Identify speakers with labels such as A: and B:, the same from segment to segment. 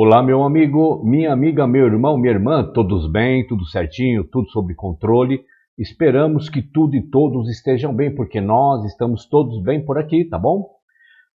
A: Olá, meu amigo, minha amiga, meu irmão, minha irmã, todos bem, tudo certinho, tudo sob controle. Esperamos que tudo e todos estejam bem, porque nós estamos todos bem por aqui, tá bom?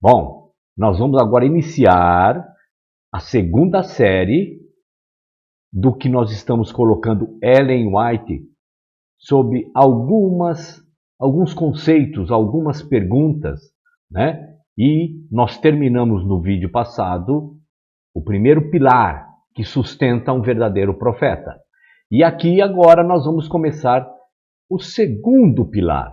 A: Bom, nós vamos agora iniciar a segunda série do que nós estamos colocando Ellen White sobre alguns conceitos, algumas perguntas, né? E nós terminamos no vídeo passado o primeiro pilar que sustenta um verdadeiro profeta. E aqui agora nós vamos começar o segundo pilar,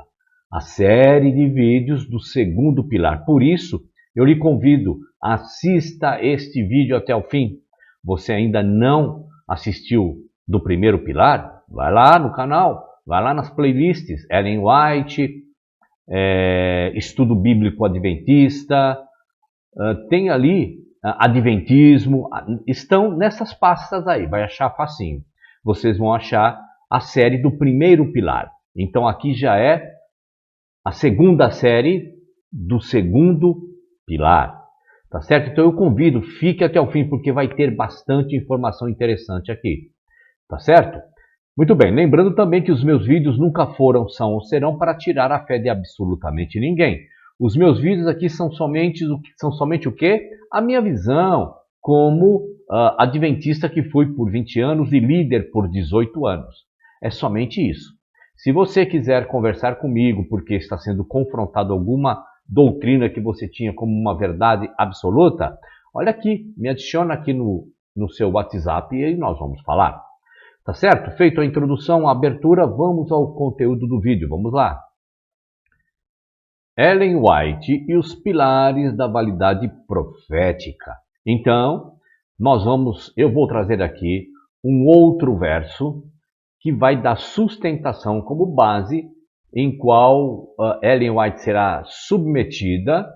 A: a série de vídeos do segundo pilar. Por isso, eu lhe convido, assista este vídeo até o fim. Você ainda não assistiu do primeiro pilar? Vai lá no canal, vai lá nas playlists, Ellen White, Estudo Bíblico Adventista, tem ali Adventismo, estão nessas pastas aí, vai achar facinho. Vocês vão achar a série do primeiro pilar. Então aqui já é a segunda série do segundo pilar, tá certo? Então eu convido, fique até o fim, porque vai ter bastante informação interessante aqui, tá certo? Muito bem, lembrando também que os meus vídeos nunca foram, são ou serão para tirar a fé de absolutamente ninguém. Os meus vídeos aqui são somente o quê? A minha visão como adventista que fui por 20 anos e líder por 18 anos. É somente isso. Se você quiser conversar comigo porque está sendo confrontado alguma doutrina que você tinha como uma verdade absoluta, olha aqui, me adiciona aqui no seu WhatsApp e nós vamos falar. Tá certo? Feito a introdução, a abertura, vamos ao conteúdo do vídeo. Vamos lá. Ellen White e os pilares da validade profética. Então, eu vou trazer aqui um outro verso que vai dar sustentação como base em qual Ellen White será submetida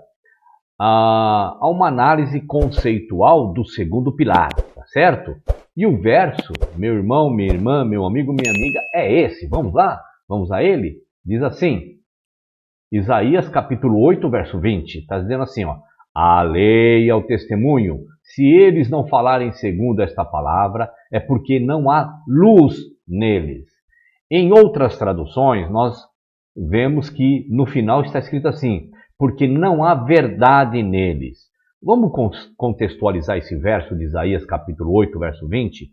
A: a uma análise conceitual do segundo pilar, tá certo? E o verso, meu irmão, minha irmã, meu amigo, minha amiga, é esse. Vamos lá? Vamos a ele? Diz assim, Isaías capítulo 8, verso 20, está dizendo assim, ó, a lei e ao testemunho, se eles não falarem segundo esta palavra, é porque não há luz neles. Em outras traduções, nós vemos que no final está escrito assim, porque não há verdade neles. Vamos contextualizar esse verso de Isaías capítulo 8, verso 20?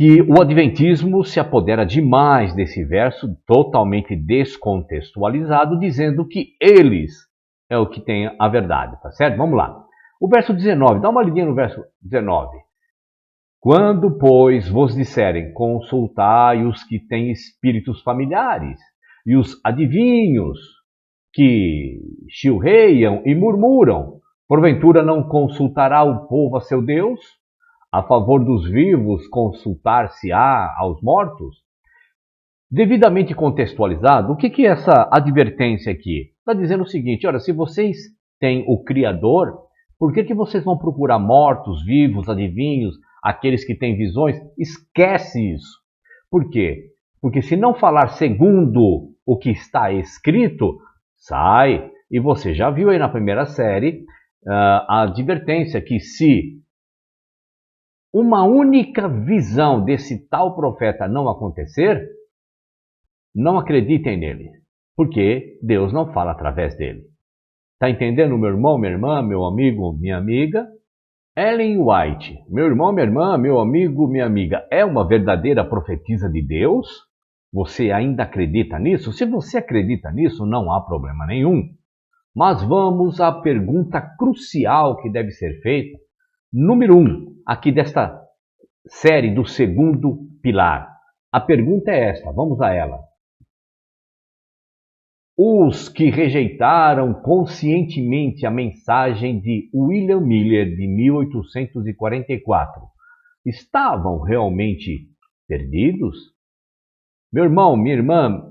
A: Que o adventismo se apodera demais desse verso, totalmente descontextualizado, dizendo que eles é o que tem a verdade, tá certo? Vamos lá. O verso 19, dá uma lidinha no verso 19. Quando, pois, vos disserem, consultai os que têm espíritos familiares, e os adivinhos que chilreiam e murmuram, porventura não consultará o povo a seu Deus? A favor dos vivos, consultar-se-á aos mortos? Devidamente contextualizado, o que é essa advertência aqui? Está dizendo o seguinte, olha, se vocês têm o Criador, por que vocês vão procurar mortos, vivos, adivinhos, aqueles que têm visões? Esquece isso. Por quê? Porque se não falar segundo o que está escrito, sai. E você já viu aí na primeira série a advertência que se uma única visão desse tal profeta não acontecer, não acreditem nele, porque Deus não fala através dele. Está entendendo, meu irmão, minha irmã, meu amigo, minha amiga? Ellen White, meu irmão, minha irmã, meu amigo, minha amiga, é uma verdadeira profetisa de Deus? Você ainda acredita nisso? Se você acredita nisso, não há problema nenhum. Mas vamos à pergunta crucial que deve ser feita. Número 1, aqui desta série do segundo pilar. A pergunta é esta, vamos a ela. Os que rejeitaram conscientemente a mensagem de William Miller de 1844 estavam realmente perdidos? Meu irmão, minha irmã,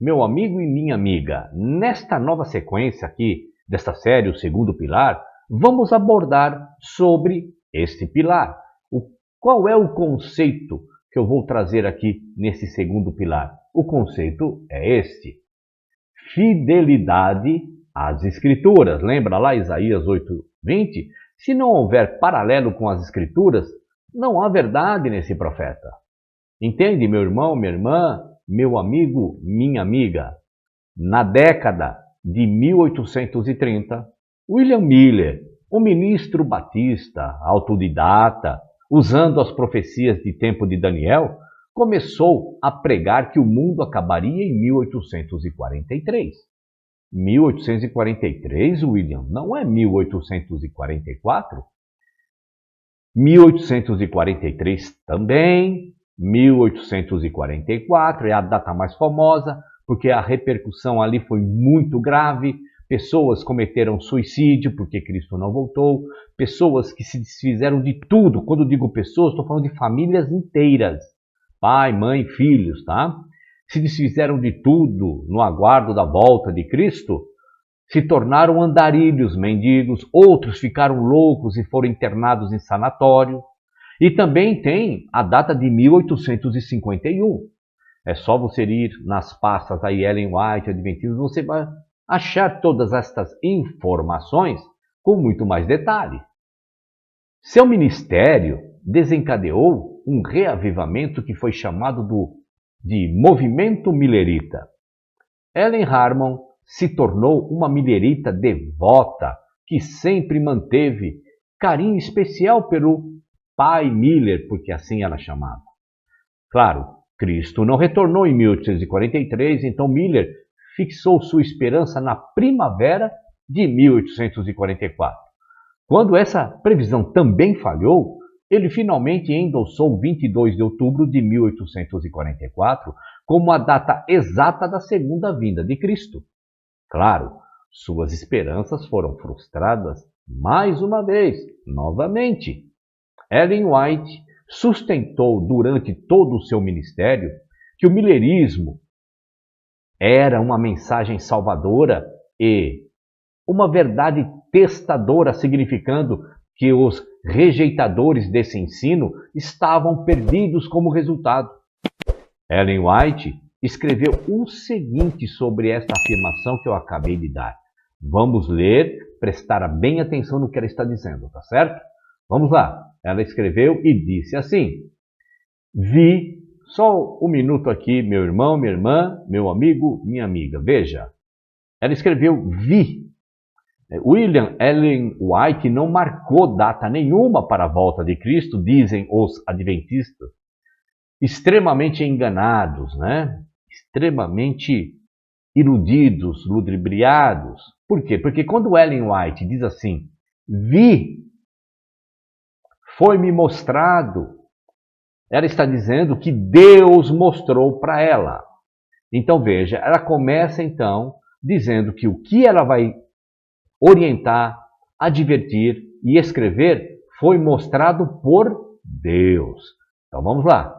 A: meu amigo e minha amiga, nesta nova sequência aqui desta série, o segundo pilar, vamos abordar sobre este pilar. Qual é o conceito que eu vou trazer aqui nesse segundo pilar? O conceito é este: fidelidade às Escrituras. Lembra lá Isaías 8:20? Se não houver paralelo com as Escrituras, não há verdade nesse profeta. Entende, meu irmão, minha irmã, meu amigo, minha amiga? Na década de 1830, William Miller, um ministro batista, autodidata, usando as profecias de tempo de Daniel, começou a pregar que o mundo acabaria em 1843. 1843, William, não é 1844? 1843 também, 1844 é a data mais famosa, porque a repercussão ali foi muito grave. Pessoas cometeram suicídio porque Cristo não voltou, pessoas que se desfizeram de tudo. Quando digo pessoas, estou falando de famílias inteiras, pai, mãe, filhos, tá? Se desfizeram de tudo no aguardo da volta de Cristo, se tornaram andarilhos, mendigos, outros ficaram loucos e foram internados em sanatório. E também tem a data de 1851. É só você ir nas pastas aí, Ellen White, Adventismo, você vai achar todas estas informações com muito mais detalhe. Seu ministério desencadeou um reavivamento que foi chamado de Movimento Millerita. Ellen Harmon se tornou uma millerita devota que sempre manteve carinho especial pelo pai Miller, porque assim ela chamava. Claro, Cristo não retornou em 1843, então Miller fixou sua esperança na primavera de 1844. Quando essa previsão também falhou, ele finalmente endossou 22 de outubro de 1844 como a data exata da segunda vinda de Cristo. Claro, suas esperanças foram frustradas mais uma vez, novamente. Ellen White sustentou durante todo o seu ministério que o millerismo era uma mensagem salvadora e uma verdade testadora, significando que os rejeitadores desse ensino estavam perdidos como resultado. Ellen White escreveu o seguinte sobre esta afirmação que eu acabei de dar. Vamos ler, prestar bem atenção no que ela está dizendo, tá certo? Vamos lá. Ela escreveu e disse assim: vi, só um minuto aqui, meu irmão, minha irmã, meu amigo, minha amiga. Veja, ela escreveu vi. William Ellen White não marcou data nenhuma para a volta de Cristo, dizem os adventistas. Extremamente enganados, né? Extremamente iludidos, ludibriados. Por quê? Porque quando Ellen White diz assim, vi, foi-me mostrado, ela está dizendo que Deus mostrou para ela. Então veja, ela começa então dizendo que o que ela vai orientar, advertir e escrever foi mostrado por Deus. Então vamos lá.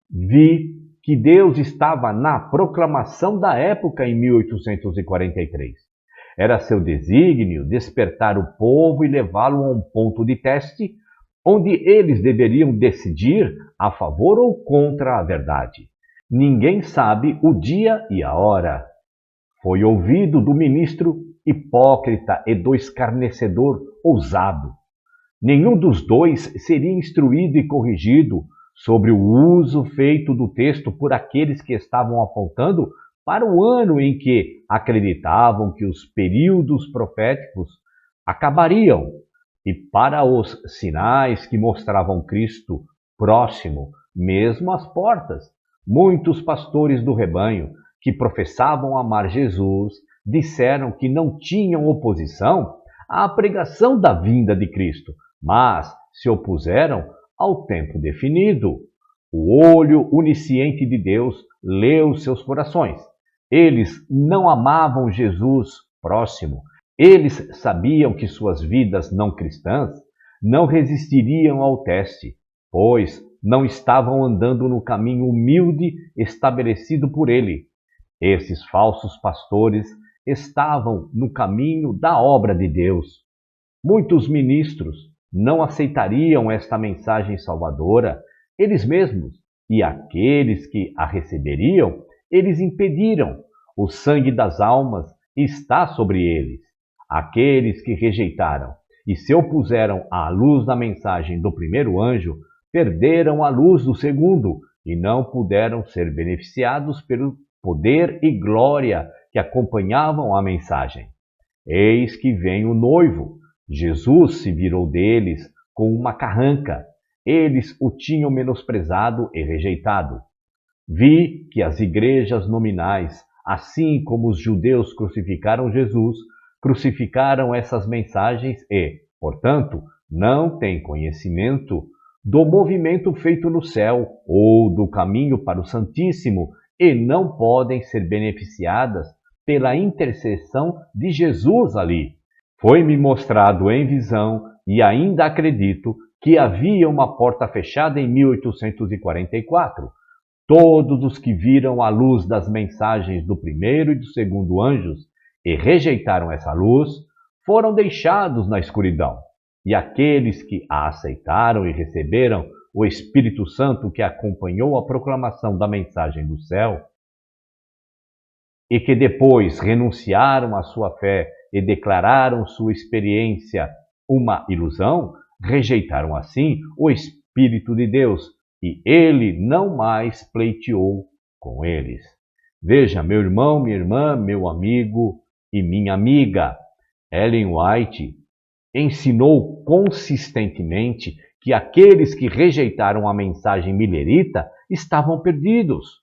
A: Vi que Deus estava na proclamação da época em 1843. Era seu desígnio despertar o povo e levá-lo a um ponto de teste onde eles deveriam decidir a favor ou contra a verdade. Ninguém sabe o dia e a hora. Foi ouvido do ministro hipócrita e do escarnecedor ousado. Nenhum dos dois seria instruído e corrigido sobre o uso feito do texto por aqueles que estavam apontando para o ano em que acreditavam que os períodos proféticos acabariam e para os sinais que mostravam Cristo próximo, mesmo às portas. Muitos pastores do rebanho que professavam amar Jesus disseram que não tinham oposição à pregação da vinda de Cristo, mas se opuseram ao tempo definido. O olho onisciente de Deus leu seus corações. Eles não amavam Jesus próximo. Eles sabiam que suas vidas não cristãs não resistiriam ao teste, pois não estavam andando no caminho humilde estabelecido por ele. Esses falsos pastores estavam no caminho da obra de Deus. Muitos ministros não aceitariam esta mensagem salvadora, eles mesmos, e aqueles que a receberiam, eles impediram. O sangue das almas está sobre eles. Aqueles que rejeitaram e se opuseram à luz da mensagem do primeiro anjo, perderam a luz do segundo e não puderam ser beneficiados pelo poder e glória que acompanhavam a mensagem. Eis que vem o noivo. Jesus se virou deles com uma carranca. Eles o tinham menosprezado e rejeitado. Vi que as igrejas nominais, assim como os judeus crucificaram Jesus, crucificaram essas mensagens e, portanto, não têm conhecimento do movimento feito no céu ou do caminho para o Santíssimo e não podem ser beneficiadas pela intercessão de Jesus ali. Foi-me mostrado em visão e ainda acredito que havia uma porta fechada em 1844. Todos os que viram a luz das mensagens do primeiro e do segundo anjos e rejeitaram essa luz foram deixados na escuridão. E aqueles que a aceitaram e receberam o Espírito Santo que acompanhou a proclamação da mensagem do céu, e que depois renunciaram à sua fé e declararam sua experiência uma ilusão, rejeitaram assim o Espírito de Deus, e ele não mais pleiteou com eles. Veja, meu irmão, minha irmã, meu amigo e minha amiga, Ellen White ensinou consistentemente que aqueles que rejeitaram a mensagem millerita estavam perdidos.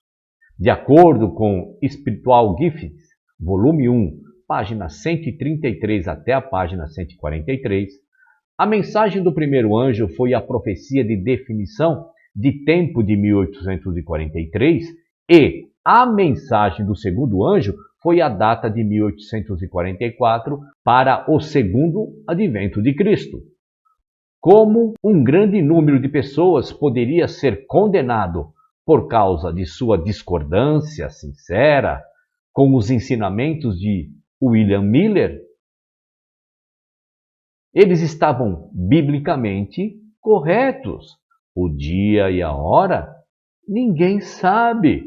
A: De acordo com Spiritual Gifts, volume 1, página 133 até a página 143, a mensagem do primeiro anjo foi a profecia de definição de tempo de 1843 e a mensagem do segundo anjo foi a data de 1844 para o segundo advento de Cristo. Como um grande número de pessoas poderia ser condenado por causa de sua discordância sincera com os ensinamentos de William Miller? Eles estavam biblicamente corretos. O dia e a hora, ninguém sabe.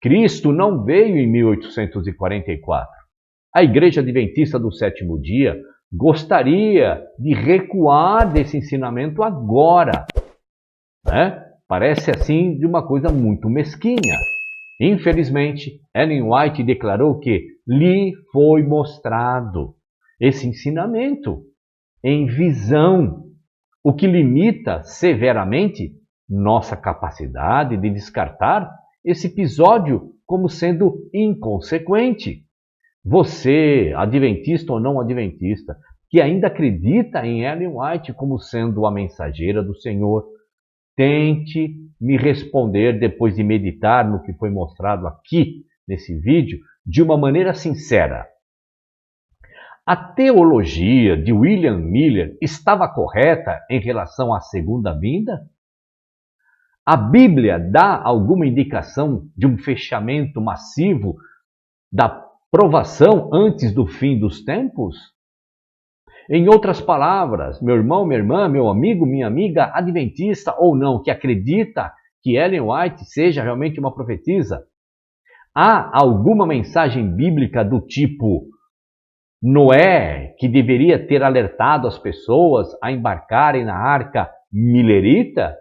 A: Cristo não veio em 1844. A Igreja Adventista do Sétimo Dia gostaria de recuar desse ensinamento agora, né? Parece assim de uma coisa muito mesquinha. Infelizmente, Ellen White declarou que lhe foi mostrado esse ensinamento em visão, o que limita severamente nossa capacidade de descartar esse episódio como sendo inconsequente. Você, adventista ou não adventista, que ainda acredita em Ellen White como sendo a mensageira do Senhor, tente me responder depois de meditar no que foi mostrado aqui nesse vídeo de uma maneira sincera. A teologia de William Miller estava correta em relação à segunda vinda? A Bíblia dá alguma indicação de um fechamento massivo da provação antes do fim dos tempos? Em outras palavras, meu irmão, minha irmã, meu amigo, minha amiga, adventista ou não, que acredita que Ellen White seja realmente uma profetisa, há alguma mensagem bíblica do tipo Noé, que deveria ter alertado as pessoas a embarcarem na arca millerita?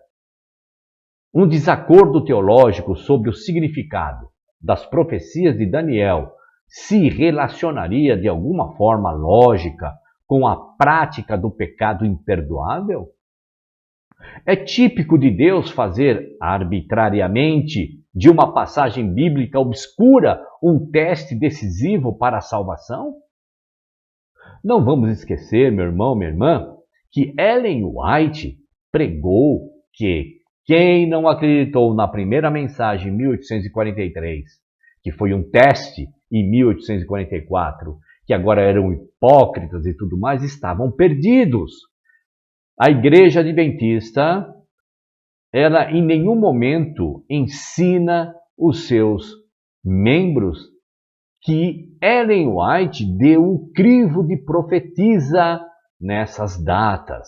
A: Um desacordo teológico sobre o significado das profecias de Daniel se relacionaria de alguma forma lógica com a prática do pecado imperdoável? É típico de Deus fazer arbitrariamente de uma passagem bíblica obscura um teste decisivo para a salvação? Não vamos esquecer, meu irmão, minha irmã, que Ellen White pregou que quem não acreditou na primeira mensagem em 1843, que foi um teste em 1844, que agora eram hipócritas e tudo mais, estavam perdidos. A Igreja Adventista, ela em nenhum momento ensina os seus membros que Ellen White deu o crivo de profetisa nessas datas,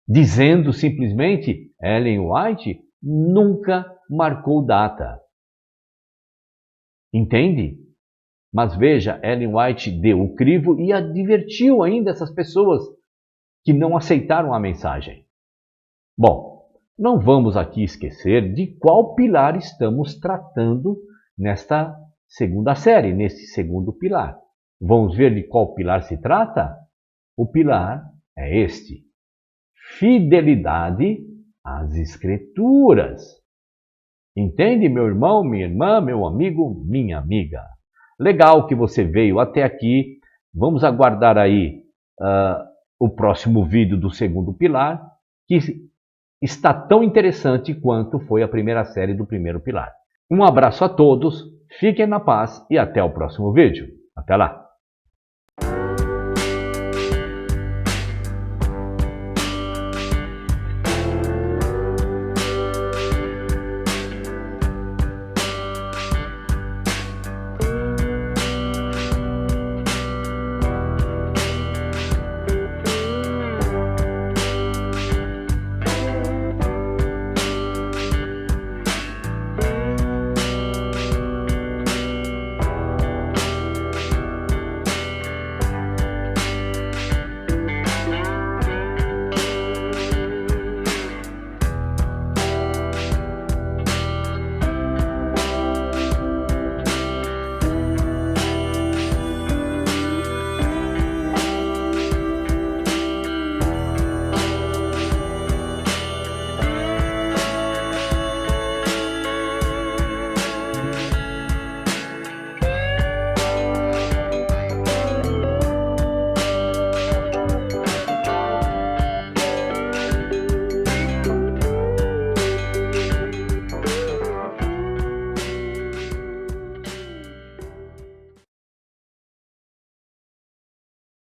A: dizendo simplesmente, Ellen White nunca marcou data. Entende? Mas veja, Ellen White deu o crivo e advertiu ainda essas pessoas que não aceitaram a mensagem. Bom, não vamos aqui esquecer de qual pilar estamos tratando nesta segunda série, nesse segundo pilar. Vamos ver de qual pilar se trata? O pilar é este: fidelidade às Escrituras. Entende, meu irmão, minha irmã, meu amigo, minha amiga? Legal que você veio até aqui. Vamos aguardar aí o próximo vídeo do segundo pilar, que está tão interessante quanto foi a primeira série do primeiro pilar. Um abraço a todos, fiquem na paz e até o próximo vídeo. Até lá!